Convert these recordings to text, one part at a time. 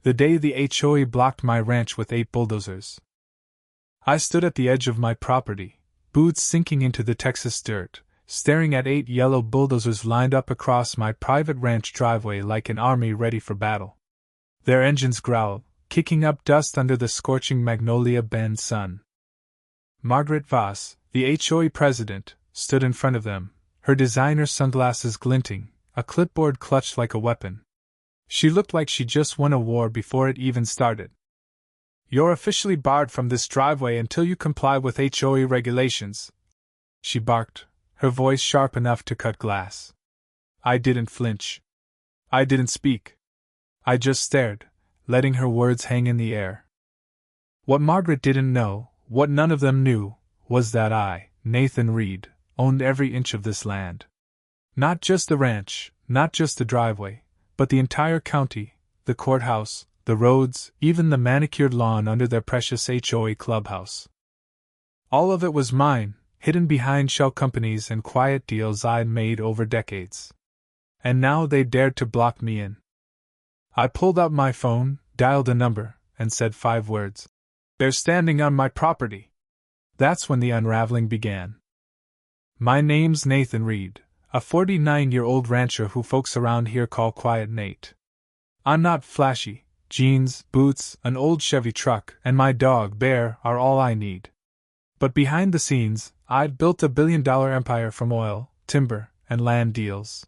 The day the HOA blocked my ranch with 8 bulldozers. I stood at the edge of my property, boots sinking into the Texas dirt, staring at 8 yellow bulldozers lined up across my private ranch driveway like an army ready for battle. Their engines growled, kicking up dust under the scorching Magnolia Bend sun. Margaret Voss, the HOA president, stood in front of them, her designer sunglasses glinting, a clipboard clutched like a weapon. She looked like she'd just won a war before it even started. "You're officially barred from this driveway until you comply with HOA regulations," she barked, her voice sharp enough to cut glass. I didn't flinch. I didn't speak. I just stared, letting her words hang in the air. What Margaret didn't know, what none of them knew, was that I, Nathan Reed, owned every inch of this land. Not just the ranch, not just the driveway, but the entire county, the courthouse, the roads, even the manicured lawn under their precious HOA clubhouse. All of it was mine, hidden behind shell companies and quiet deals I'd made over decades. And now they dared to block me in. I pulled out my phone, dialed a number, and said 5 words. "They're standing on my property." That's when the unraveling began. My name's Nathan Reed, a 49-year-old rancher who folks around here call Quiet Nate. I'm not flashy. Jeans, boots, an old Chevy truck, and my dog, Bear, are all I need. But behind the scenes, I've built a billion-dollar empire from oil, timber, and land deals.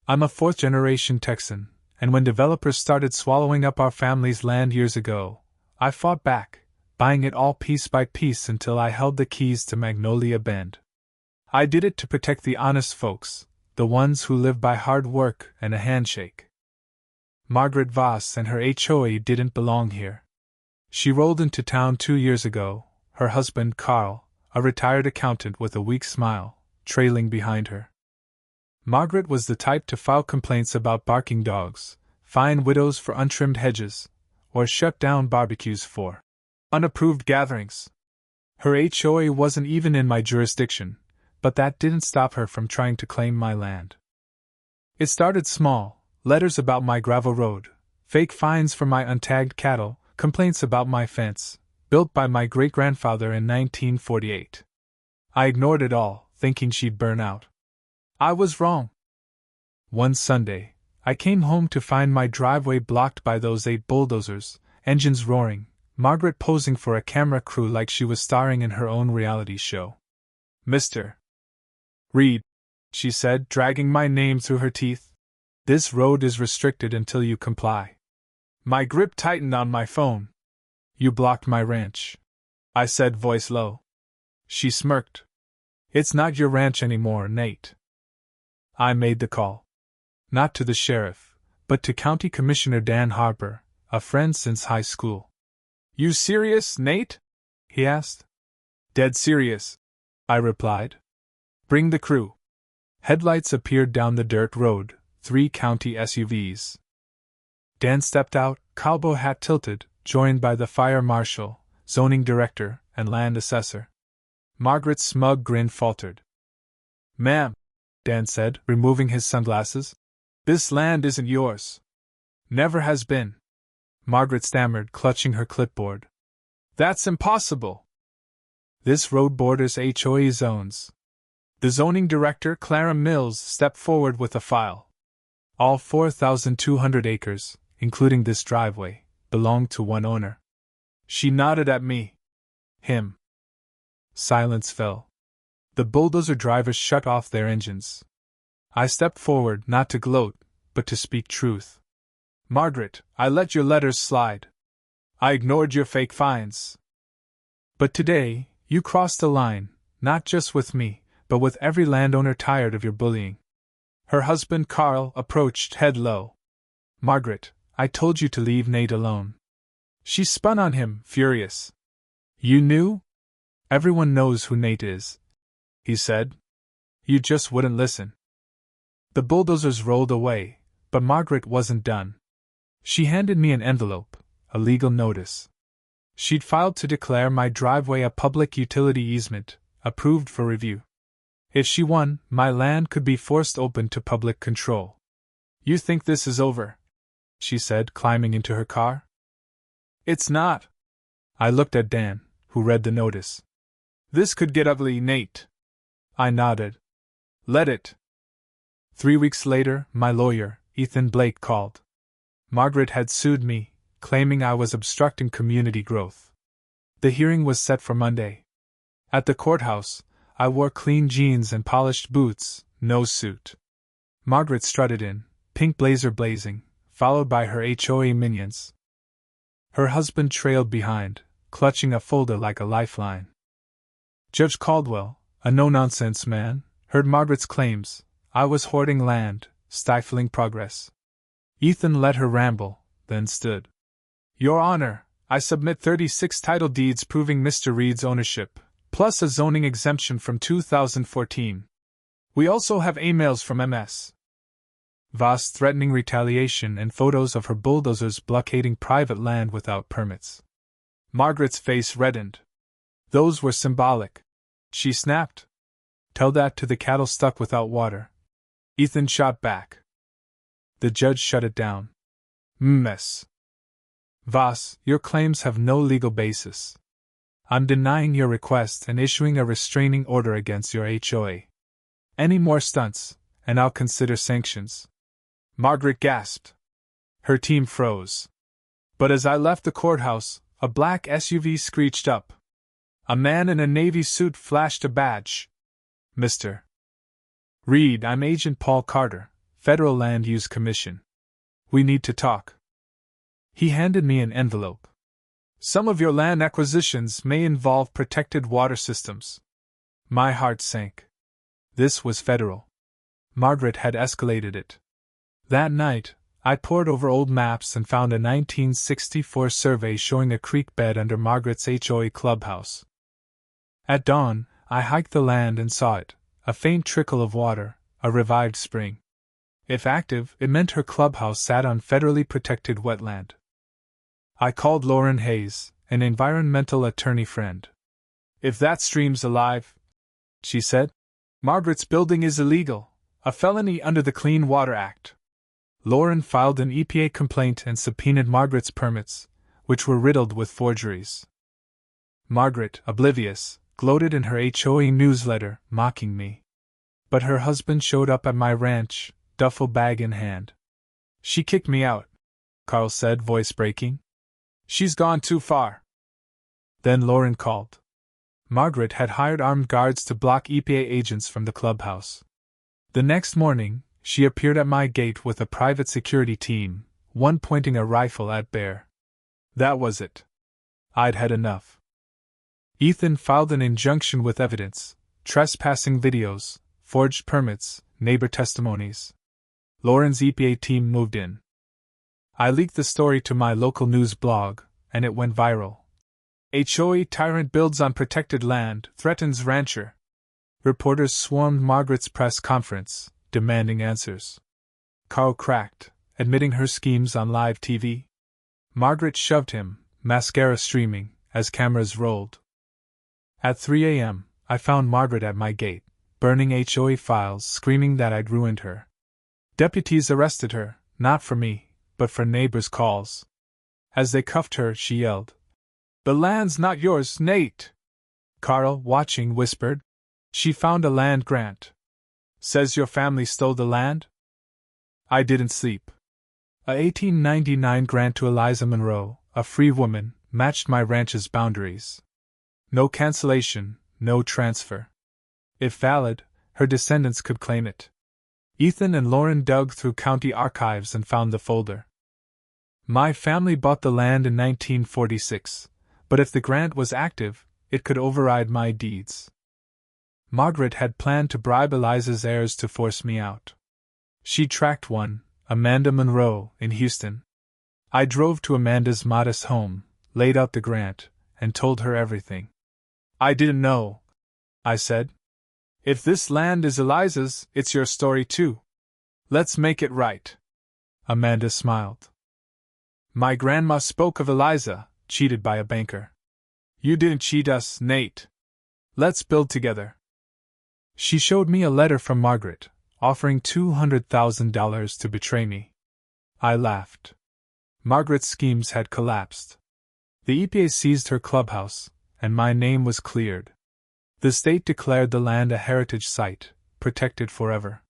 I'm a 4th-generation Texan, and when developers started swallowing up our family's land years ago, I fought back, buying it all piece by piece until I held the keys to Magnolia Bend. I did it to protect the honest folks, the ones who live by hard work and a handshake. Margaret Voss and her HOA didn't belong here. She rolled into town 2 years ago, her husband Carl, a retired accountant with a weak smile, trailing behind her. Margaret was the type to file complaints about barking dogs, fine widows for untrimmed hedges, or shut down barbecues for unapproved gatherings. Her HOA wasn't even in my jurisdiction, but that didn't stop her from trying to claim my land. It started small. Letters about my gravel road, fake fines for my untagged cattle, complaints about my fence, built by my great-grandfather in 1948. I ignored it all, thinking she'd burn out. I was wrong. One Sunday, I came home to find my driveway blocked by those 8 bulldozers, engines roaring, Margaret posing for a camera crew like she was starring in her own reality show. "Mr. Reed," she said, dragging my name through her teeth. "This road is restricted until you comply." My grip tightened on my phone. "You blocked my ranch," I said, voice low. She smirked. "It's not your ranch anymore, Nate." I made the call. Not to the sheriff, but to County Commissioner Dan Harper, a friend since high school. "You serious, Nate?" he asked. "Dead serious," I replied. "Bring the crew." Headlights appeared down the dirt road. 3 county SUVs. Dan stepped out, cowboy hat tilted, joined by the fire marshal, zoning director, and land assessor. Margaret's smug grin faltered. "Ma'am," Dan said, removing his sunglasses, "this land isn't yours. Never has been." Margaret stammered, clutching her clipboard. "That's impossible." "This road borders HOA zones." The zoning director, Clara Mills, stepped forward with a file. All 4,200 acres, including this driveway, belonged to one owner. She nodded at me. Him. Silence fell. The bulldozer drivers shut off their engines. I stepped forward, not to gloat, but to speak truth. "Margaret, I let your letters slide. I ignored your fake fines. But today, you crossed the line, not just with me, but with every landowner tired of your bullying." Her husband Carl approached, head low. "Margaret, I told you to leave Nate alone." She spun on him, furious. "You knew? Everyone knows who Nate is," he said. "You just wouldn't listen." The bulldozers rolled away, but Margaret wasn't done. She handed me an envelope, a legal notice. She'd filed to declare my driveway a public utility easement, approved for review. If she won, my land could be forced open to public control. "You think this is over?" she said, climbing into her car. It's not. I looked at Dan, who read the notice. This could get ugly, Nate. I nodded. Let it. 3 weeks later, my lawyer, Ethan Blake, called. Margaret had sued me, claiming I was obstructing community growth. The hearing was set for Monday. At the courthouse, I wore clean jeans and polished boots, no suit. Margaret strutted in, pink blazer blazing, followed by her HOA minions. Her husband trailed behind, clutching a folder like a lifeline. Judge Caldwell, a no-nonsense man, heard Margaret's claims. I was hoarding land, stifling progress. Ethan let her ramble, then stood. Your Honor, I submit 36 title deeds proving Mr. Reed's ownership, plus a zoning exemption from 2014. We also have emails from MS. Voss threatening retaliation and photos of her bulldozers blockading private land without permits. Margaret's face reddened. Those were symbolic. She snapped. Tell that to the cattle stuck without water. Ethan shot back. The judge shut it down. Mess. Voss, your claims have no legal basis. I'm denying your request and issuing a restraining order against your HOA. Any more stunts, and I'll consider sanctions. Margaret gasped. Her team froze. But as I left the courthouse, a black SUV screeched up. A man in a navy suit flashed a badge. Mr. Reed, I'm Agent Paul Carter, Federal Land Use Commission. We need to talk. He handed me an envelope. Some of your land acquisitions may involve protected water systems. My heart sank. This was federal. Margaret had escalated it. That night, I pored over old maps and found a 1964 survey showing a creek bed under Margaret's HOA clubhouse. At dawn, I hiked the land and saw it, a faint trickle of water, a revived spring. If active, it meant her clubhouse sat on federally protected wetland. I called Lauren Hayes, an environmental attorney friend. If that stream's alive, she said, Margaret's building is illegal, a felony under the Clean Water Act. Lauren filed an EPA complaint and subpoenaed Margaret's permits, which were riddled with forgeries. Margaret, oblivious, gloated in her HOA newsletter, mocking me. But her husband showed up at my ranch, duffel bag in hand. She kicked me out, Carl said, voice breaking. She's gone too far. Then Lauren called. Margaret had hired armed guards to block EPA agents from the clubhouse. The next morning, she appeared at my gate with a private security team, one pointing a rifle at Bear. That was it. I'd had enough. Ethan filed an injunction with evidence, trespassing videos, forged permits, neighbor testimonies. Lauren's EPA team moved in. I leaked the story to my local news blog, and it went viral. HOA tyrant builds on protected land, threatens rancher. Reporters swarmed Margaret's press conference, demanding answers. Carl cracked, admitting her schemes on live TV. Margaret shoved him, mascara streaming, as cameras rolled. At 3 a.m., I found Margaret at my gate, burning HOA files, screaming that I'd ruined her. Deputies arrested her, not for me, but for neighbors' calls. As they cuffed her, she yelled, "The land's not yours, Nate!" Carl, watching, whispered, "She found a land grant. Says your family stole the land?" I didn't sleep. A 1899 grant to Eliza Monroe, a free woman, matched my ranch's boundaries. No cancellation, no transfer. If valid, her descendants could claim it. Ethan and Lauren dug through county archives and found the folder. My family bought the land in 1946, but if the grant was active, it could override my deeds. Margaret had planned to bribe Eliza's heirs to force me out. She tracked one, Amanda Monroe, in Houston. I drove to Amanda's modest home, laid out the grant, and told her everything. "I didn't know," I said. "If this land is Eliza's, it's your story too. Let's make it right." Amanda smiled. "My grandma spoke of Eliza, cheated by a banker. You didn't cheat us, Nate. Let's build together." She showed me a letter from Margaret, offering $200,000 to betray me. I laughed. Margaret's schemes had collapsed. The EPA seized her clubhouse, and my name was cleared. The state declared the land a heritage site, protected forever.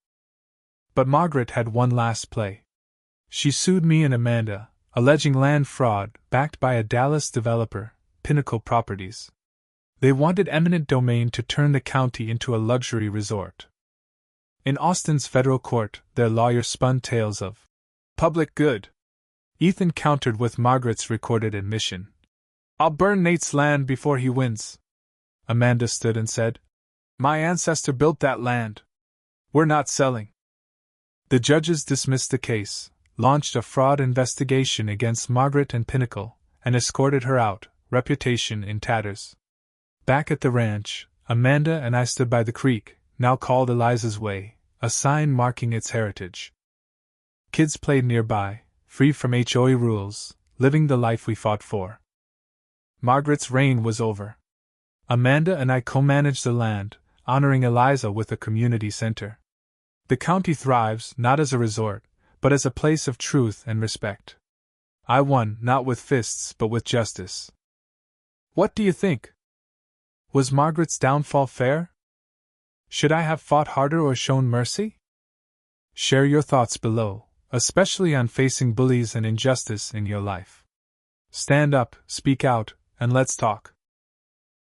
But Margaret had one last play. She sued me and Amanda, alleging land fraud backed by a Dallas developer, Pinnacle Properties. They wanted eminent domain to turn the county into a luxury resort. In Austin's federal court, their lawyer spun tales of public good. Ethan countered with Margaret's recorded admission. "I'll burn Nate's land before he wins." Amanda stood and said, "My ancestor built that land. We're not selling." The judges dismissed the case, launched a fraud investigation against Margaret and Pinnacle, and escorted her out, reputation in tatters. Back at the ranch, Amanda and I stood by the creek, now called Eliza's Way, a sign marking its heritage. Kids played nearby, free from HOA rules, living the life we fought for. Margaret's reign was over. Amanda and I co-managed the land, honoring Eliza with a community center. The county thrives not as a resort, but as a place of truth and respect. I won not with fists but with justice. What do you think? Was Margaret's downfall fair? Should I have fought harder or shown mercy? Share your thoughts below, especially on facing bullies and injustice in your life. Stand up, speak out, and let's talk.